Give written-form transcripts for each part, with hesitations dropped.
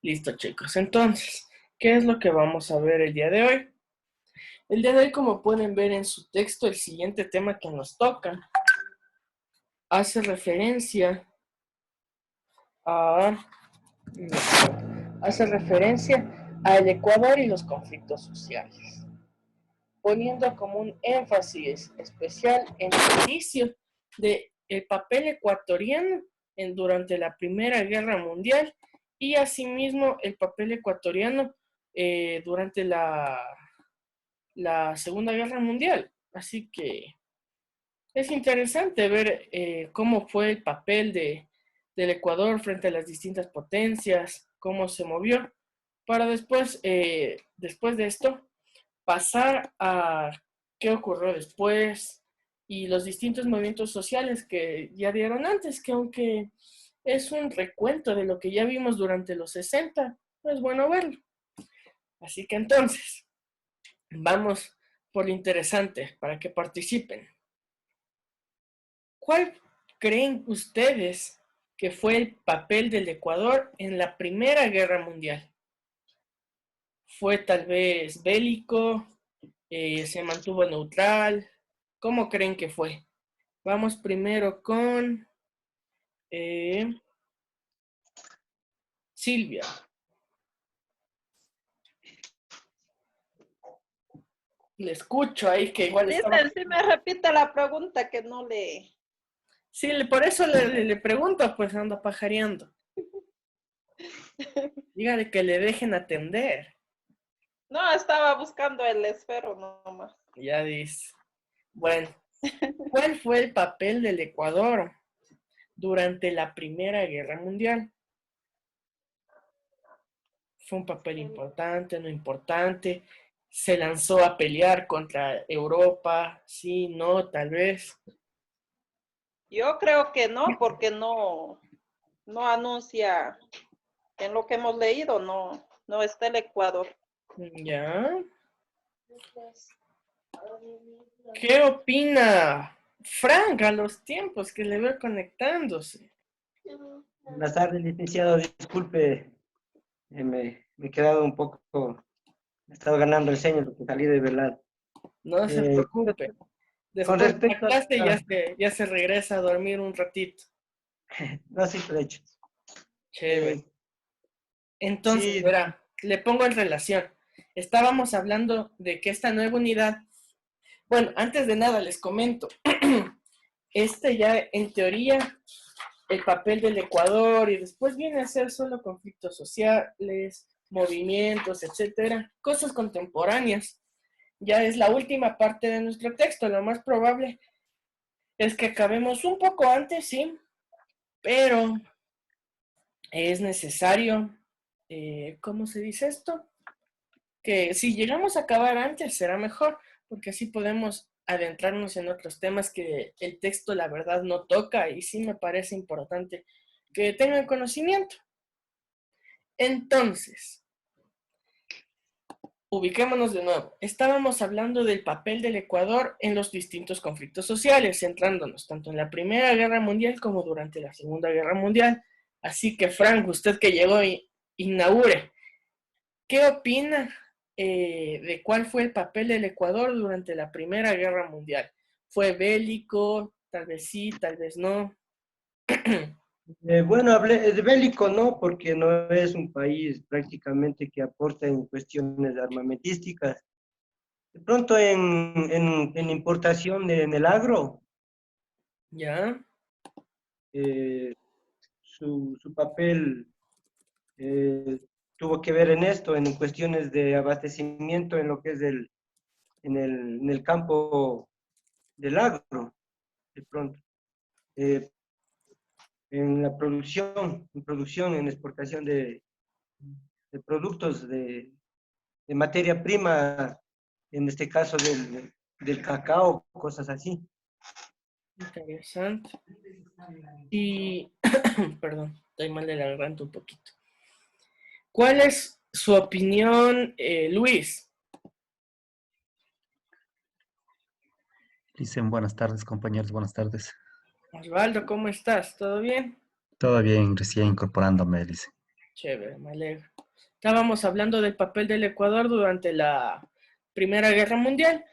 Listo, chicos. Entonces, ¿qué es lo que vamos a ver el día de hoy? El día de hoy, como pueden ver en su texto, el siguiente tema que nos toca hace referencia a hace referencia al Ecuador y los conflictos sociales, poniendo como un énfasis especial en el inicio del papel ecuatoriano durante la Primera Guerra Mundial y asimismo el papel ecuatoriano durante la Segunda Guerra Mundial. Así que es interesante ver cómo fue el papel del Ecuador frente a las distintas potencias, cómo se movió, para después de esto, pasar a qué ocurrió después y los distintos movimientos sociales que ya dieron antes, que aunque es un recuento de lo que ya vimos durante los 60, es bueno verlo. Así que entonces, vamos por lo interesante para que participen. ¿Cuál creen ustedes que fue el papel del Ecuador en la Primera Guerra Mundial? ¿Fue tal vez bélico? ¿Se mantuvo neutral? ¿Cómo creen que fue? Vamos primero con Silvia. Le escucho ahí que igual estaba... Dice, sí me repite la pregunta que no le... Sí, por eso le pregunto, pues anda pajareando. Dígale que le dejen atender. No, estaba buscando el esfero nomás. Ya dice. Bueno, ¿cuál fue el papel del Ecuador durante la Primera Guerra Mundial? ¿Fue un papel importante, no importante? ¿Se lanzó a pelear contra Europa? Sí, no, tal vez. Yo creo que no, porque no anuncia, en lo que hemos leído, no está el Ecuador. Ya. ¿Qué opina Frank a los tiempos que le veo conectándose? Buenas tardes, licenciado. Disculpe, me he quedado un poco, he estado ganando el sueño porque salí de velar. No se Eh, preocupe. con Después de la respecto clase a... ya se regresa a dormir un ratito. No, sí, de hecho. Chévere. Entonces, Sí, verá, le pongo en relación. Estábamos hablando de que esta nueva unidad, bueno, antes de nada les comento, ya en teoría el papel del Ecuador y después viene a ser solo conflictos sociales, movimientos, etcétera, cosas contemporáneas. Ya es la última parte de nuestro texto, lo más probable es que acabemos un poco antes, sí, pero es necesario, ¿cómo se dice esto? Que si llegamos a acabar antes será mejor, porque así podemos adentrarnos en otros temas que el texto la verdad no toca y sí me parece importante que tengan conocimiento. Entonces, ubiquémonos de nuevo. Estábamos hablando del papel del Ecuador en los distintos conflictos sociales, centrándonos tanto en la Primera Guerra Mundial como durante la Segunda Guerra Mundial. Así que, Frank, usted que llegó, inaugure. ¿Qué opina de cuál fue el papel del Ecuador durante la Primera Guerra Mundial? ¿Fue bélico? Tal vez sí, tal vez no. bueno, hablé de bélico, ¿no? Porque no es un país prácticamente que aporta en cuestiones armamentísticas. De pronto en importación en el agro, ¿Ya? eh, su papel eh, tuvo que ver en esto, en cuestiones de abastecimiento en lo que es en el campo del agro, de pronto. Eh, en exportación de productos de materia prima, en este caso del cacao, cosas así. Interesante. Y, perdón, estoy mal de la garganta un poquito. ¿Cuál es su opinión, Luis? Dicen buenas tardes, compañeros, buenas tardes. Osvaldo, ¿cómo estás? ¿Todo bien? Todo bien, recién incorporándome, dice. Chévere, me alegro. Estábamos hablando del papel del Ecuador durante la Primera Guerra Mundial.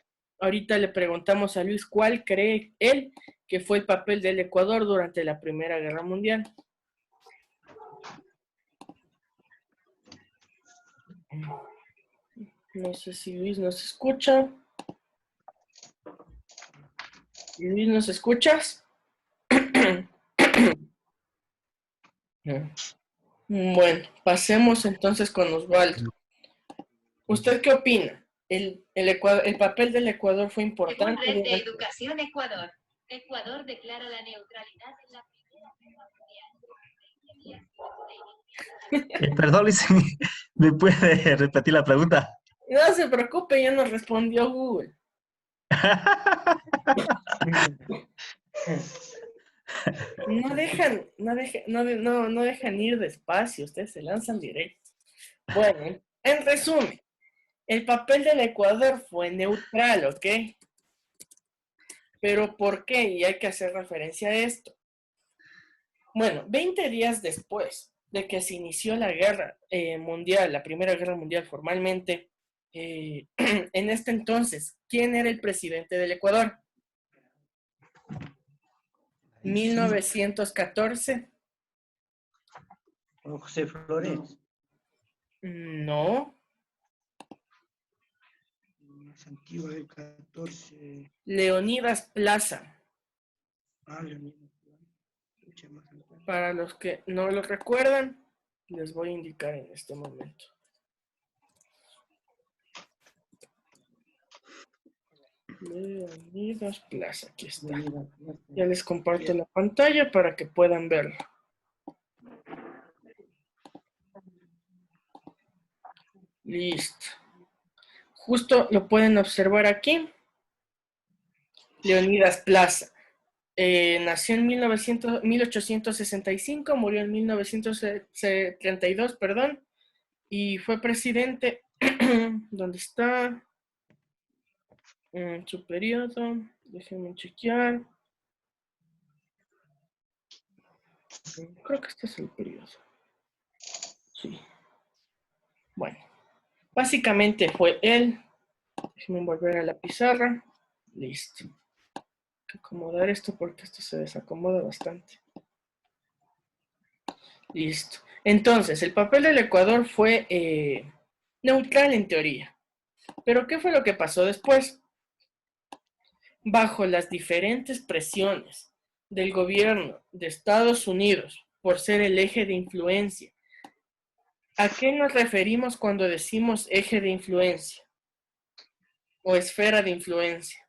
Ahorita le preguntamos a Luis cuál cree él que fue el papel del Ecuador durante la Primera Guerra Mundial. No sé si Luis nos escucha. Luis, ¿nos escuchas? Bueno, pasemos entonces con Osvaldo. ¿Usted qué opina? ¿El papel del Ecuador fue importante? Según Red de Educación Ecuador, Ecuador declara la neutralidad en la Primera Guerra Mundial. Perdón, Luis, ¿me puede repetir la pregunta? No se preocupe, ya nos respondió Google. No dejan ir despacio, ustedes se lanzan directo. Bueno, en resumen, el papel del Ecuador fue neutral, ¿ok? ¿Pero por qué? Y hay que hacer referencia a esto. Bueno, 20 días después de que se inició la guerra mundial, la Primera Guerra Mundial formalmente, en este entonces, ¿quién era el presidente del Ecuador? 1914. José Flores. No. Más antigua del 14. Leonidas Plaza. Leonidas. Para los que no lo recuerdan, les voy a indicar en este momento. Leonidas Plaza, aquí está. Ya les comparto la pantalla para que puedan verlo. Listo. Justo lo pueden observar aquí. Leonidas Plaza. Nació en 1865, murió en 1932, perdón, y fue presidente, ¿dónde está? Su periodo, déjenme chequear. Creo que este es el periodo. Sí. Bueno, básicamente fue él. Déjenme volver a la pizarra. Listo. Hay que acomodar esto porque esto se desacomoda bastante. Listo. Entonces, el papel del Ecuador fue neutral en teoría. Pero ¿qué fue lo que pasó después? Bajo las diferentes presiones del gobierno de Estados Unidos por ser el eje de influencia. ¿A qué nos referimos cuando decimos eje de influencia? O esfera de influencia.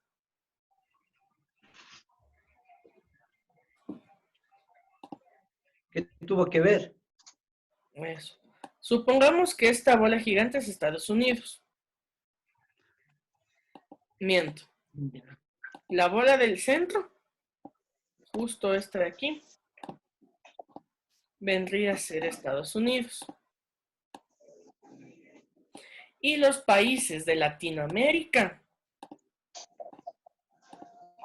¿Qué tuvo que ver? Eso. Supongamos que esta bola gigante es Estados Unidos. Miento. La bola del centro, justo esta de aquí, vendría a ser Estados Unidos. Y los países de Latinoamérica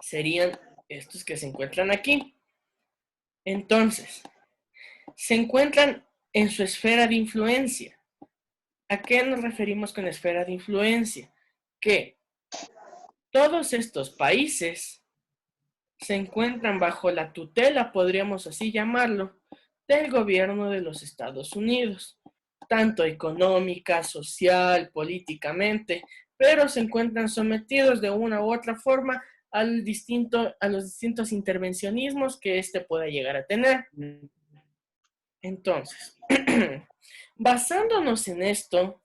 serían estos que se encuentran aquí. Entonces, se encuentran en su esfera de influencia. ¿A qué nos referimos con esfera de influencia? Que todos estos países se encuentran bajo la tutela, podríamos así llamarlo, del gobierno de los Estados Unidos, tanto económica, social, políticamente, pero se encuentran sometidos de una u otra forma a los distintos intervencionismos que éste pueda llegar a tener. Entonces, basándonos en esto,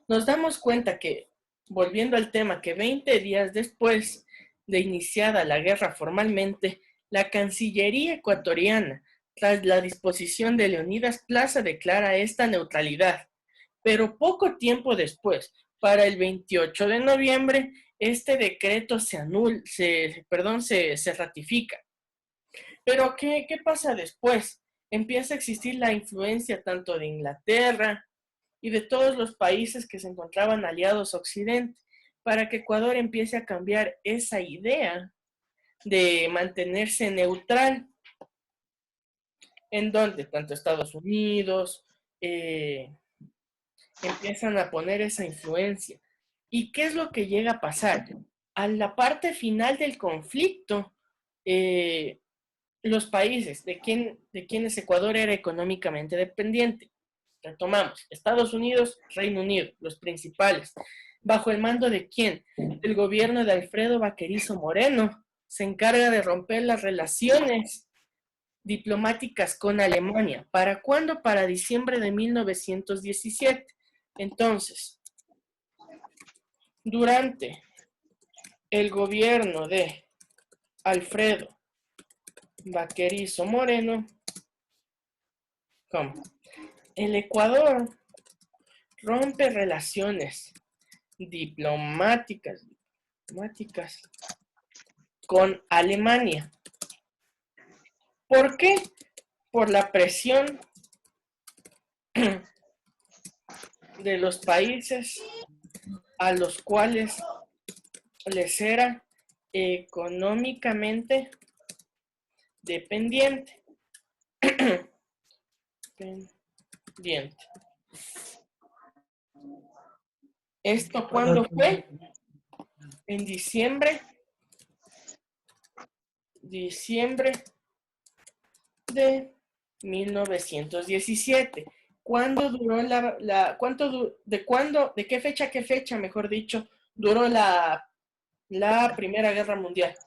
nos damos cuenta que, volviendo al tema, que 20 días después de iniciada la guerra formalmente, la Cancillería ecuatoriana, tras la disposición de Leonidas Plaza, declara esta neutralidad. Pero poco tiempo después, para el 28 de noviembre, este decreto se ratifica. Pero ¿qué pasa después? Empieza a existir la influencia tanto de Inglaterra y de todos los países que se encontraban aliados a Occidente, para que Ecuador empiece a cambiar esa idea de mantenerse neutral. en donde tanto Estados Unidos empiezan a poner esa influencia. ¿Y qué es lo que llega a pasar? A la parte final del conflicto, los países de quienes Ecuador era económicamente dependiente. Retomamos, Estados Unidos, Reino Unido, los principales. ¿Bajo el mando de quién? El gobierno de Alfredo Baquerizo Moreno se encarga de romper las relaciones diplomáticas con Alemania. ¿Para cuándo? Para diciembre de 1917. Entonces, durante el gobierno de Alfredo Baquerizo Moreno, ¿cómo? El Ecuador rompe relaciones diplomáticas con Alemania. ¿Por qué? Por la presión de los países a los cuales les era económicamente dependiente. ¿Esto cuándo fue? En diciembre de 1917. ¿Cuándo duró de qué fecha a qué fecha, mejor dicho, duró la Primera Guerra Mundial?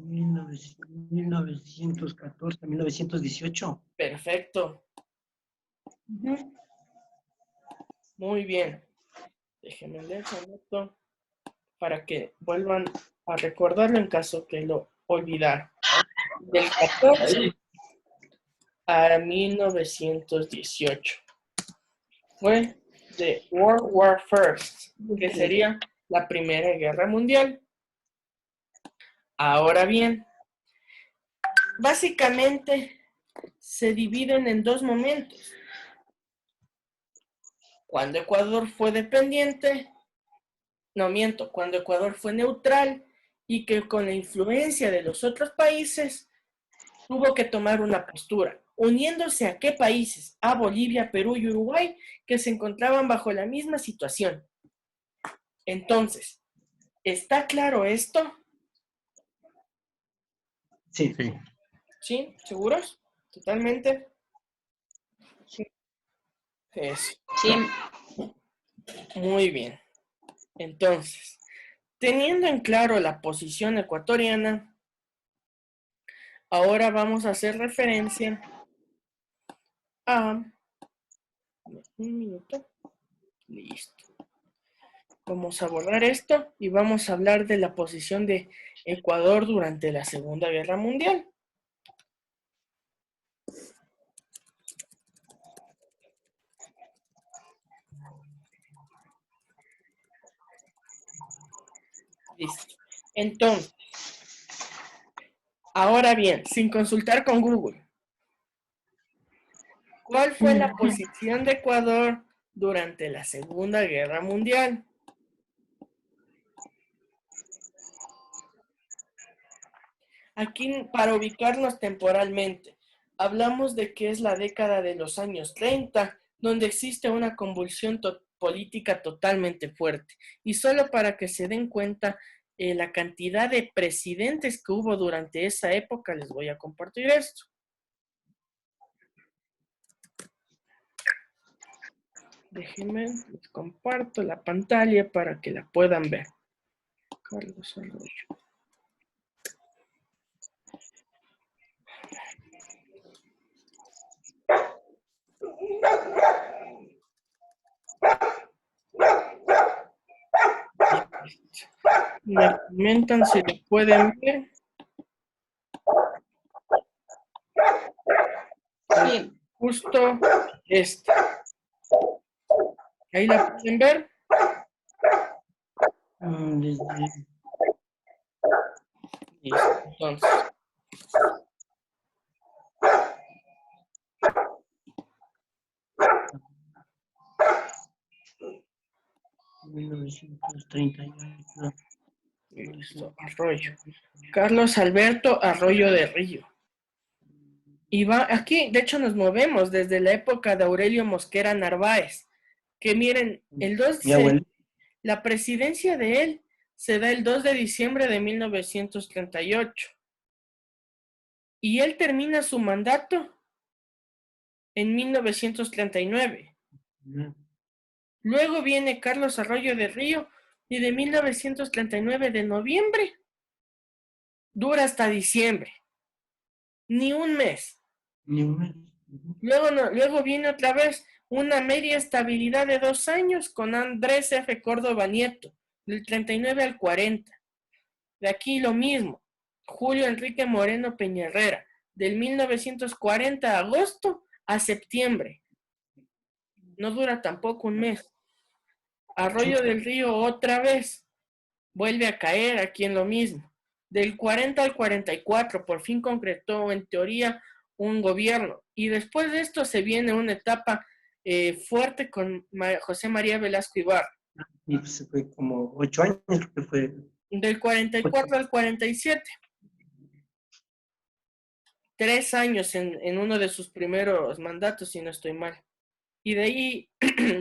1914, 1918. Perfecto. Muy bien. Déjenme leer esa nota para que vuelvan a recordarlo en caso que lo olvidaran. Del 14 a 1918. Fue de World War First, que sería la Primera Guerra Mundial. Ahora bien, básicamente se dividen en dos momentos. Cuando Ecuador fue dependiente, cuando Ecuador fue neutral y que con la influencia de los otros países tuvo que tomar una postura, uniéndose a qué países, a Bolivia, Perú y Uruguay, que se encontraban bajo la misma situación. Entonces, ¿está claro esto? Sí. Sí. ¿Sí? ¿Seguros? ¿Totalmente? Sí. Eso. Sí. Muy bien. Entonces, teniendo en claro la posición ecuatoriana, ahora vamos a hacer referencia a... Un minuto. Listo. Vamos a borrar esto y vamos a hablar de la posición de Ecuador durante la Segunda Guerra Mundial. Listo. Entonces, ahora bien, sin consultar con Google, ¿cuál fue la posición de Ecuador durante la Segunda Guerra Mundial? Aquí, para ubicarnos temporalmente, hablamos de que es la década de los años 30, donde existe una convulsión política totalmente fuerte. Y solo para que se den cuenta la cantidad de presidentes que hubo durante esa época, les voy a compartir esto. Déjenme, les comparto la pantalla para que la puedan ver. Carlos Arroyo. Me comentan si lo pueden ver. Sí. Justo este. Ahí la pueden ver. Listo, entonces. Listo, Arroyo. Carlos Alberto Arroyo de Río. Y va, aquí, de hecho, nos movemos desde la época de Aurelio Mosquera Narváez, que miren, Mi abuelo, la presidencia de él se da el 2 de diciembre de 1938 y él termina su mandato en 1939. Luego viene Carlos Arroyo de Río y de 1939 de noviembre dura hasta diciembre, ni un mes. ni un mes. Luego viene otra vez una media estabilidad de 2 años con Andrés F. Córdoba Nieto, del 39 al 40. De aquí lo mismo, Julio Enrique Moreno Peñarrera, del 1940 agosto a septiembre. No dura tampoco un mes. Arroyo del Río otra vez vuelve a caer aquí en lo mismo. Del 40 al 44 por fin concretó en teoría un gobierno. Y después de esto se viene una etapa fuerte con José María Velasco Ibarra. Y pues fue como 8 años, creo que fue. Del 44 al 47. 3 años en uno de sus primeros mandatos, si no estoy mal. Y de ahí,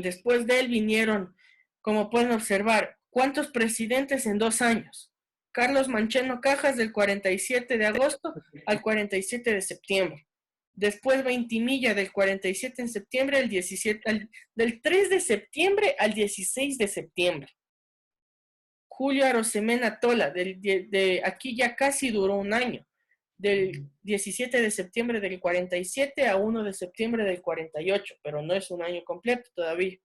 después de él vinieron, como pueden observar, ¿cuántos presidentes en 2 años? Carlos Mancheno Cajas del 47 de agosto al 47 de septiembre. Después Ventimilla del 47 en septiembre al 17, del 3 de septiembre al 16 de septiembre. Julio Arosemena Tola, de aquí ya casi duró un año, del 17 de septiembre del 47 a 1 de septiembre del 48, pero no es un año completo todavía.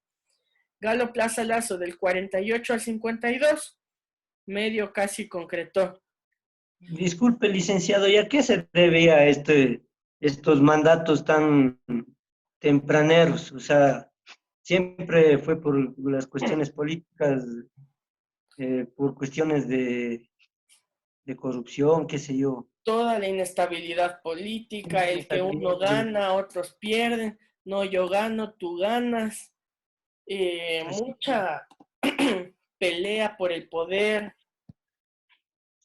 Galo Plaza Lazo, del 48 al 52, medio casi concretó. Disculpe, licenciado, ¿y a qué se debía estos mandatos tan tempraneros? O sea, siempre fue por las cuestiones políticas, por cuestiones de corrupción, qué sé yo. Toda la inestabilidad política, el que uno gana, otros pierden, no, yo gano, tú ganas, mucha pelea por el poder.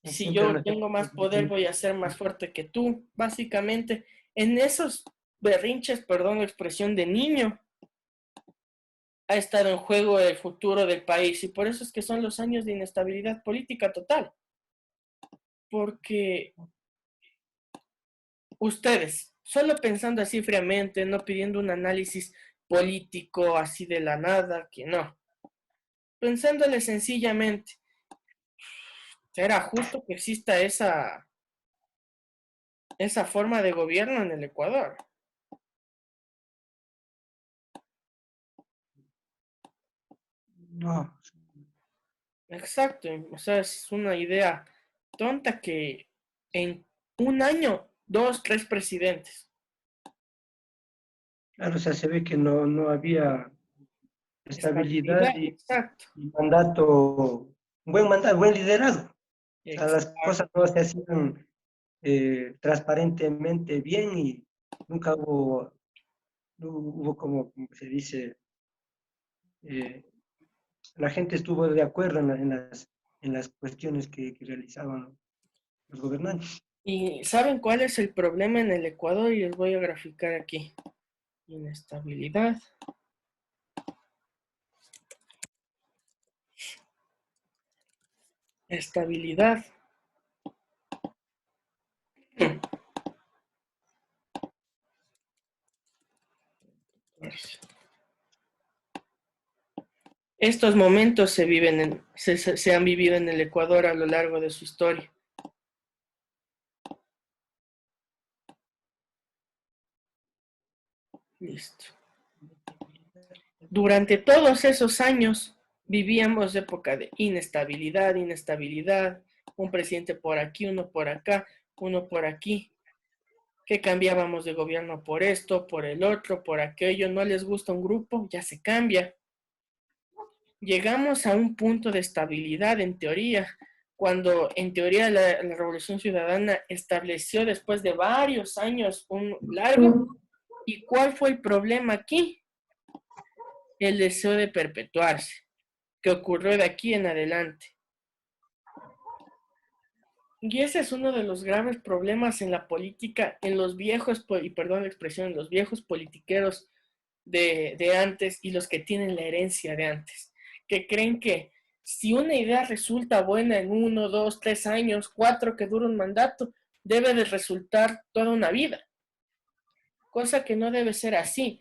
Si Siempre yo nos tengo más poder, voy a ser más fuerte que tú. Básicamente, en esos berrinches, perdón la expresión, de niño, ha estado en juego el futuro del país. Y por eso es que son los años de inestabilidad política total. Porque ustedes, solo pensando así fríamente, no pidiendo un análisis político así de la nada, que no. Pensándole sencillamente, ¿será justo que exista esa forma de gobierno en el Ecuador? no, Exacto, o sea, es una idea tonta que en un año, 2, 3 presidentes. claro, o sea, se ve que no había estabilidad Estabilidad, exacto, y mandato, un buen mandato, buen liderazgo. O sea, las exacto. cosas no se hacían transparentemente bien y nunca hubo como se dice, eh, la gente estuvo de acuerdo en las cuestiones que realizaban los gobernantes. ¿Y saben cuál es el problema en el Ecuador? Y les voy a graficar aquí. Inestabilidad. Estabilidad. Estos momentos se han vivido en el Ecuador a lo largo de su historia. Listo. Durante todos esos años vivíamos época de inestabilidad, un presidente por aquí, uno por acá, uno por aquí, que cambiábamos de gobierno por esto, por el otro, por aquello, no les gusta un grupo, ya se cambia. Llegamos a un punto de estabilidad en teoría, cuando en teoría la Revolución Ciudadana estableció después de varios años un largo. ¿Y cuál fue el problema aquí? El deseo de perpetuarse, que ocurrió de aquí en adelante. Y ese es uno de los graves problemas en la política, en los viejos, y perdón la expresión, en los viejos politiqueros de antes y los que tienen la herencia de antes, que creen que si una idea resulta buena en 1, 2, 3 años, 4 que dura un mandato, debe de resultar toda una vida, cosa que no debe ser así.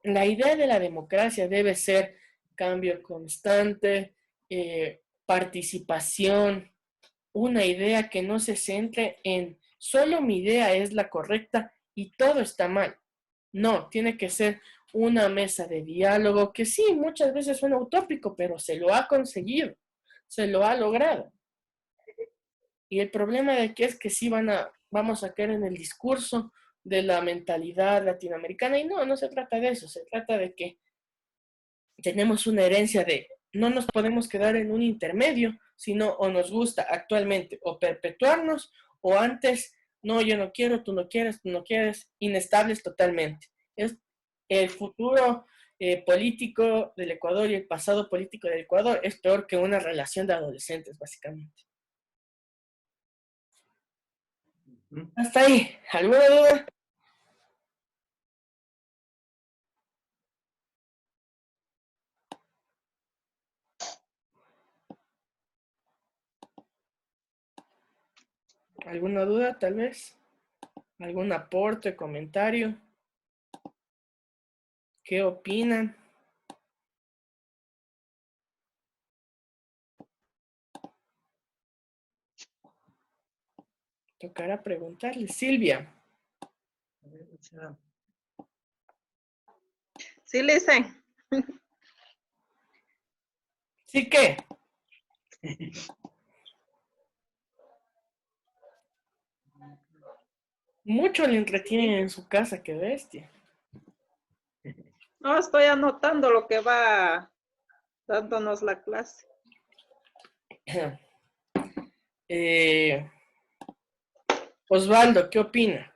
La idea de la democracia debe ser cambio constante, participación, una idea que no se centre en solo mi idea es la correcta y todo está mal. No, tiene que ser una mesa de diálogo que sí, muchas veces suena utópico, pero se lo ha conseguido, se lo ha logrado. Y el problema de aquí es que sí vamos a caer en el discurso de la mentalidad latinoamericana y no se trata de eso, se trata de que tenemos una herencia de no nos podemos quedar en un intermedio, sino o nos gusta actualmente o perpetuarnos o antes, no, yo no quiero, tú no quieres, inestables totalmente. Es el futuro político del Ecuador y el pasado político del Ecuador es peor que una relación de adolescentes, básicamente. Hasta ahí, ¿alguna duda? ¿Alguna duda, tal vez? ¿Algún aporte, comentario? ¿Qué opinan? Tocará preguntarle. Silvia. Sí, listen. ¿Sí qué? Mucho le entretienen en su casa, qué bestia. No, estoy anotando lo que va dándonos la clase. Osvaldo, ¿qué opina?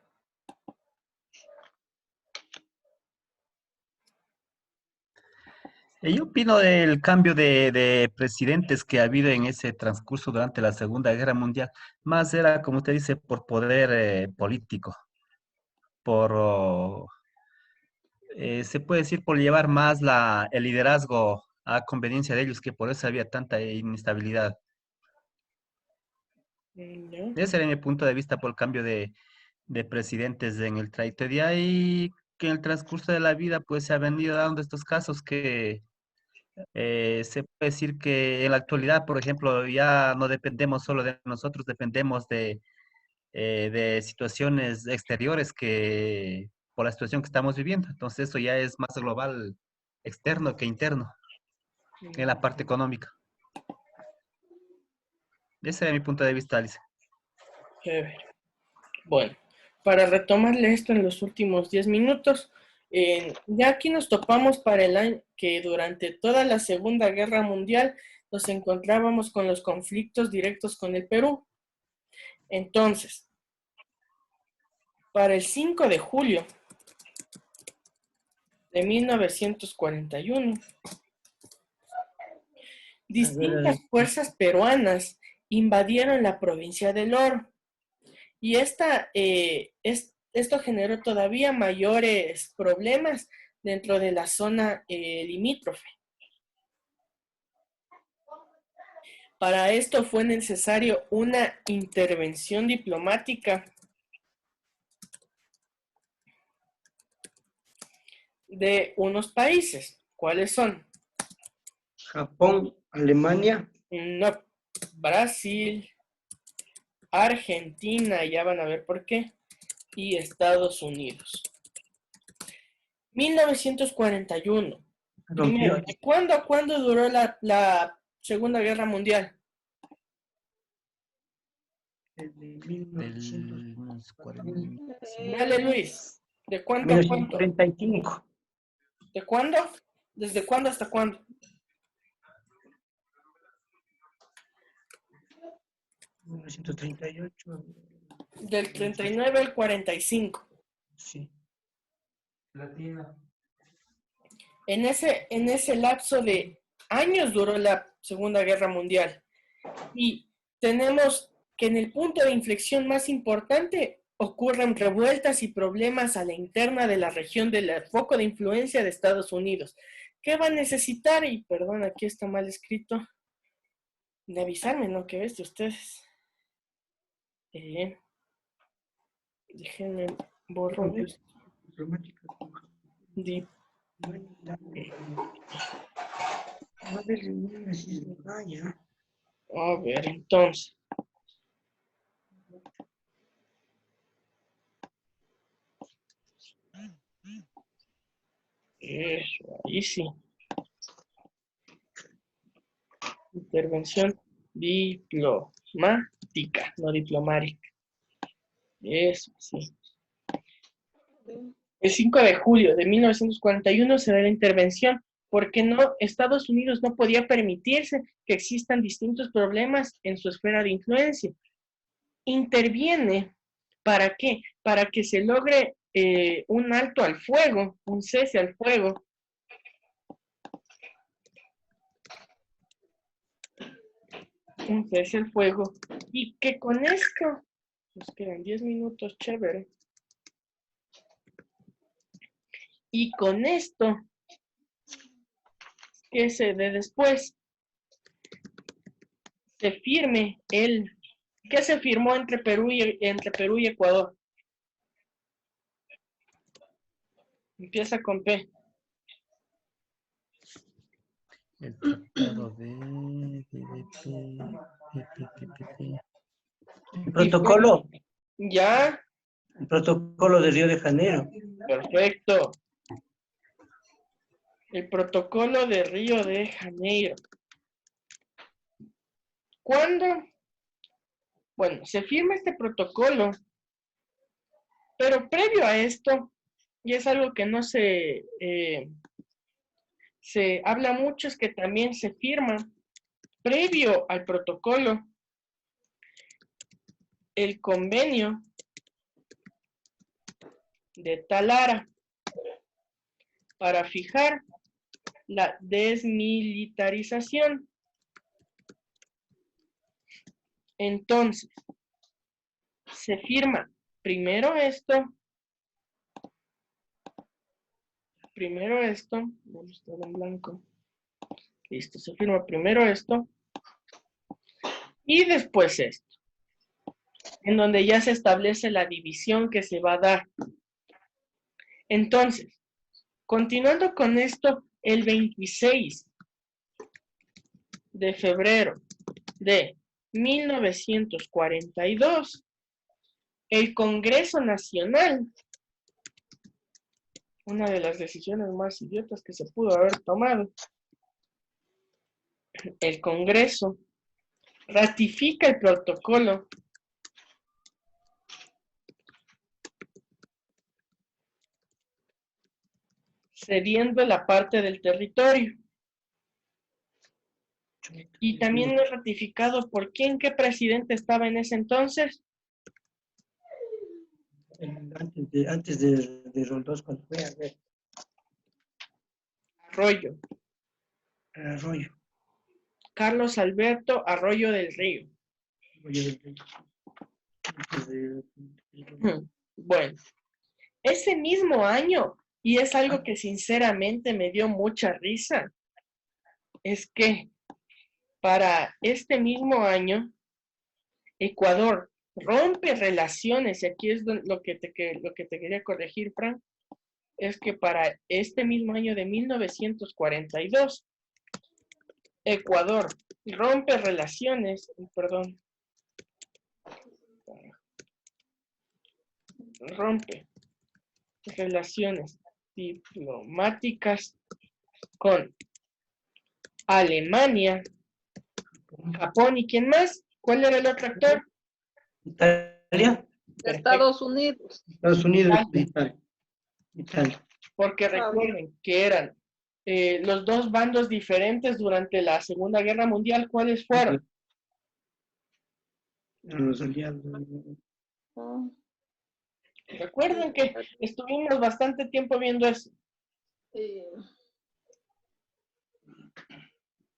Yo opino del cambio de presidentes que ha habido en ese transcurso durante la Segunda Guerra Mundial. Más era, como usted dice, por poder político, por, se puede decir, por llevar más el liderazgo a conveniencia de ellos, que por eso había tanta inestabilidad. ¿No? Ese era mi punto de vista por el cambio de presidentes en el trayecto de ahí, que en el transcurso de la vida pues se han venido dando estos casos que se puede decir que en la actualidad, por ejemplo, ya no dependemos solo de nosotros, dependemos de situaciones exteriores que por la situación que estamos viviendo. Entonces eso ya es más global, externo que interno, en la parte económica. Ese es mi punto de vista, Alice. Chévere. Bueno, para retomarle esto en los últimos 10 minutos, ya aquí nos topamos para el año que durante toda la Segunda Guerra Mundial nos encontrábamos con los conflictos directos con el Perú. Entonces, para el 5 de julio de 1941, distintas fuerzas peruanas invadieron la provincia del Oro. Y esto generó todavía mayores problemas dentro de la zona limítrofe. Para esto fue necesario una intervención diplomática de unos países. ¿Cuáles son? Japón, Alemania. No, Brasil, Argentina, ya van a ver por qué, y Estados Unidos. 1941. Primero, ¿de cuándo a cuándo duró la Segunda Guerra Mundial? Desde 1940. Dale, Luis. ¿De cuánto a cuánto? 1935. ¿De cuándo? ¿Desde cuándo hasta cuándo? 1938. Del 39 al 45. Sí. En ese lapso de años duró la Segunda Guerra Mundial. Y tenemos que en el punto de inflexión más importante ocurren revueltas y problemas a la interna de la región del foco de influencia de Estados Unidos. ¿Qué va a necesitar? Y perdón, aquí está mal escrito. De avisarme, ¿no? ¿Qué ves de ustedes? Déjenme borro esto. Di- A ver, entonces. Eso, ahí sí. Intervención diplomática, no diplomática. Eso, sí. El 5 de julio de 1941 se da la intervención, porque no, Estados Unidos no podía permitirse que existan distintos problemas en su esfera de influencia. Interviene, ¿para qué? Para que se logre un alto al fuego, un cese al fuego. Un cese al fuego. Y que con esto, nos quedan 10 minutos, chévere. Y con esto, que se dé después, se firme ¿qué se firmó entre Perú y Ecuador? Empieza con P. El tratado El protocolo, Ya, el protocolo de Río de Janeiro. perfecto. El protocolo de Río de Janeiro. ¿Cuándo? Bueno, se firma este protocolo, pero previo a esto, y es algo que no se habla mucho, es que también se firma previo al protocolo el convenio de Talara para fijar la desmilitarización. Entonces, se firma primero esto, vamos a estar en blanco, listo, se firma primero esto, y después esto, en donde ya se establece la división que se va a dar. Entonces, continuando con esto, el 26 de febrero de 1942, el Congreso Nacional, una de las decisiones más idiotas que se pudo haber tomado, el Congreso ratifica el protocolo cediendo la parte del territorio. Y también es ratificado por quién, qué presidente estaba en ese entonces. Antes de Roldós, cuando fue a ver Arroyo, Arroyo. Carlos Alberto Arroyo del Río. Bueno, ese mismo año, y es algo que sinceramente me dio mucha risa, es que para este mismo año, Ecuador rompe relaciones, y aquí es lo que te quería corregir, Frank, es que para este mismo año de 1942, Ecuador rompe relaciones, rompe relaciones diplomáticas con Alemania, Japón y ¿quién más? ¿Cuál era el otro actor? Italia, Estados Unidos. Estados Unidos, Italia. Porque recuerden que eran los dos bandos diferentes durante la Segunda Guerra Mundial. ¿Cuáles fueron? Los aliados. Ah, Recuerden que estuvimos bastante tiempo viendo eso.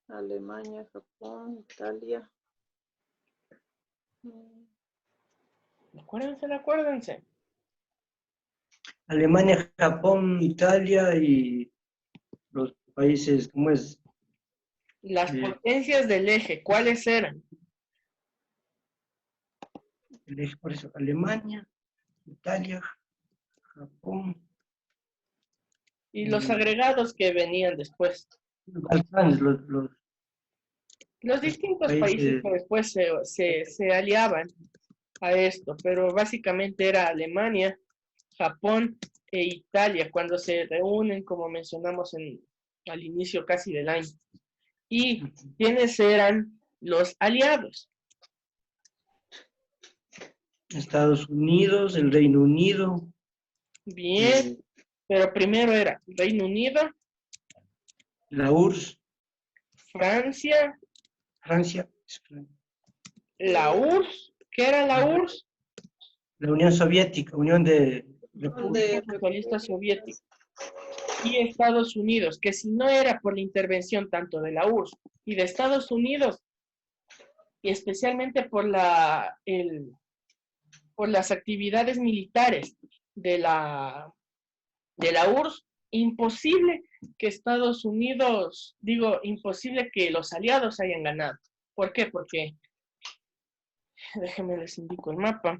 Alemania, Japón, Italia. Acuérdense. Alemania, Japón, Italia y los países, ¿cómo es? Las Eh, potencias del eje, ¿cuáles eran? el eje, por eso, Alemania, Italia, Japón, Y los agregados que venían después. los Balcanes, Los los distintos países países, que después se aliaban a esto, pero básicamente era Alemania, Japón e Italia cuando se reúnen, como mencionamos al inicio casi del año. ¿Y quiénes eran los aliados? Estados Unidos, el Reino Unido, Bien, pero primero era Reino Unido, la URSS, Francia, Francia, la URSS. ¿Qué era la URSS? la Unión Soviética, Unión de República Socialista Soviética. Y Estados Unidos, que si no era por la intervención tanto de la URSS y de Estados Unidos, y especialmente por las actividades militares de la URSS, imposible que Estados Unidos, imposible que los aliados hayan ganado. ¿Por qué? Porque, déjenme les indico el mapa.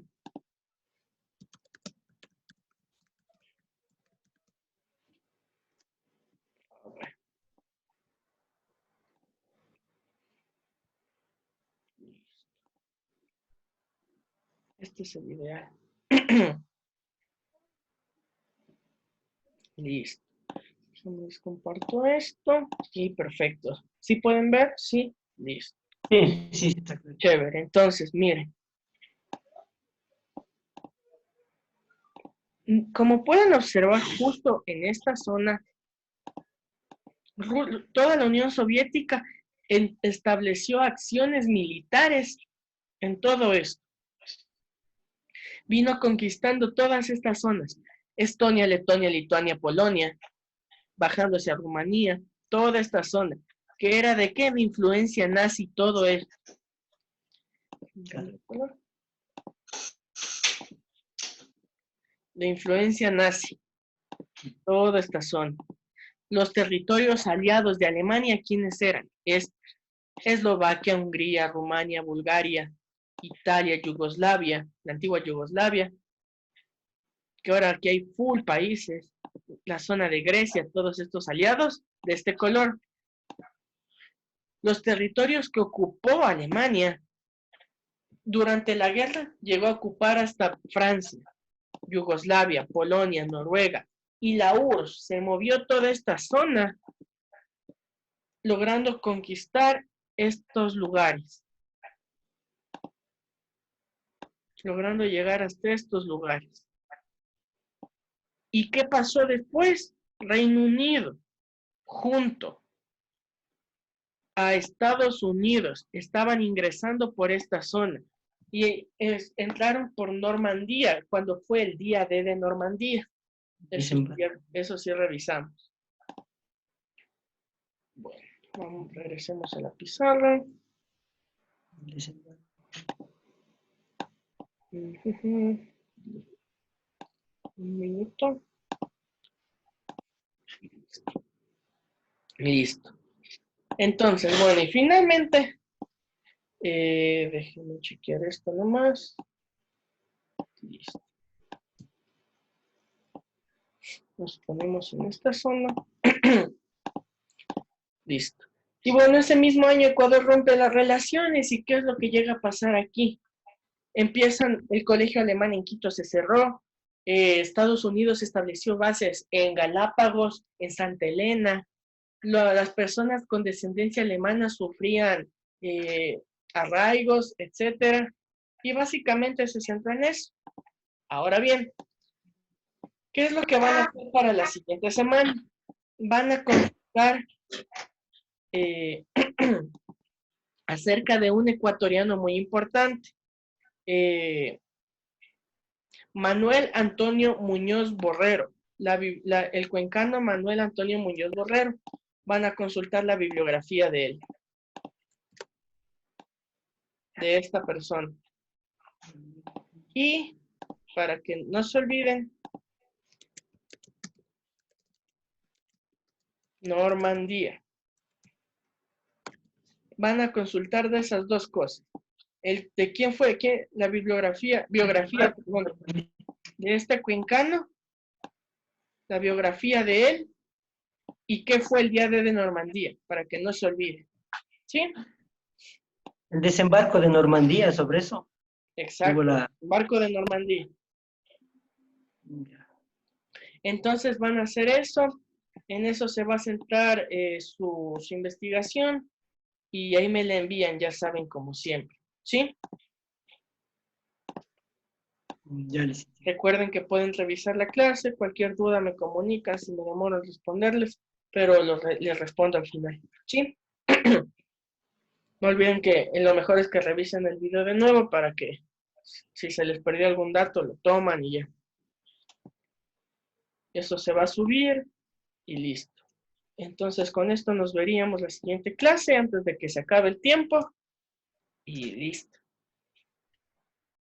Este es el ideal. Listo. Les comparto esto. Y perfecto. ¿Sí pueden ver? Sí. Listo. Sí, sí, está claro. Chévere. Entonces, miren. Como pueden observar, justo en esta zona, toda la Unión Soviética estableció acciones militares en todo esto. Vino conquistando todas estas zonas. Estonia, Letonia, Lituania, Polonia, bajándose a Rumanía, toda esta zona. ¿Que era de qué? De influencia nazi, todo esto. De influencia nazi, toda esta zona. Los territorios aliados de Alemania, ¿quiénes eran? Eslovaquia, Hungría, Rumania, Bulgaria, Italia, Yugoslavia, la antigua Yugoslavia, que ahora aquí hay full países, la zona de Grecia, todos estos aliados de este color. Los territorios que ocupó Alemania durante la guerra llegó a ocupar hasta Francia, Yugoslavia, Polonia, Noruega, y la URSS se movió toda esta zona, logrando conquistar estos lugares, logrando llegar hasta estos lugares. ¿Y qué pasó después? Reino Unido, junto a Estados Unidos, estaban ingresando por esta zona y entraron por Normandía, cuando fue el día D de Normandía. Eso sí revisamos. Bueno, regresemos a la pizarra. Un minuto. Listo. Entonces, bueno, y finalmente, déjenme chequear esto nomás. Listo. Nos ponemos en esta zona. Listo. Y bueno, ese mismo año Ecuador rompe las relaciones. ¿Y qué es lo que llega a pasar aquí? El colegio alemán en Quito se cerró. Estados Unidos estableció bases en Galápagos, en Santa Elena. Las personas con descendencia alemana sufrían arraigos, etcétera. Y básicamente se centra en eso. Ahora bien, ¿qué es lo que van a hacer para la siguiente semana? Van a contar acerca de un ecuatoriano muy importante, Manuel Antonio Muñoz Borrero, el cuencano Manuel Antonio Muñoz Borrero. Van a consultar la bibliografía de él, de esta persona. Y para que no se olviden, Normandía. Van a consultar de esas dos cosas. ¿De quién fue? La biografía, perdón, de este cuencano, la biografía de él, y qué fue el día de Normandía, para que no se olvide. ¿Sí? El desembarco de Normandía, sobre eso. Exacto, La... barco de Normandía. Entonces van a hacer eso, en eso se va a centrar su investigación, y ahí me la envían, ya saben, como siempre. ¿Sí? Ya les... Recuerden que pueden revisar la clase, cualquier duda me comunican si me demoro en responderles, pero les respondo al final. ¿Sí? No olviden que lo mejor es que revisen el video de nuevo para que si se les perdió algún dato lo toman y ya. Eso se va a subir y listo. Entonces con esto nos veríamos la siguiente clase antes de que se acabe el tiempo y listo.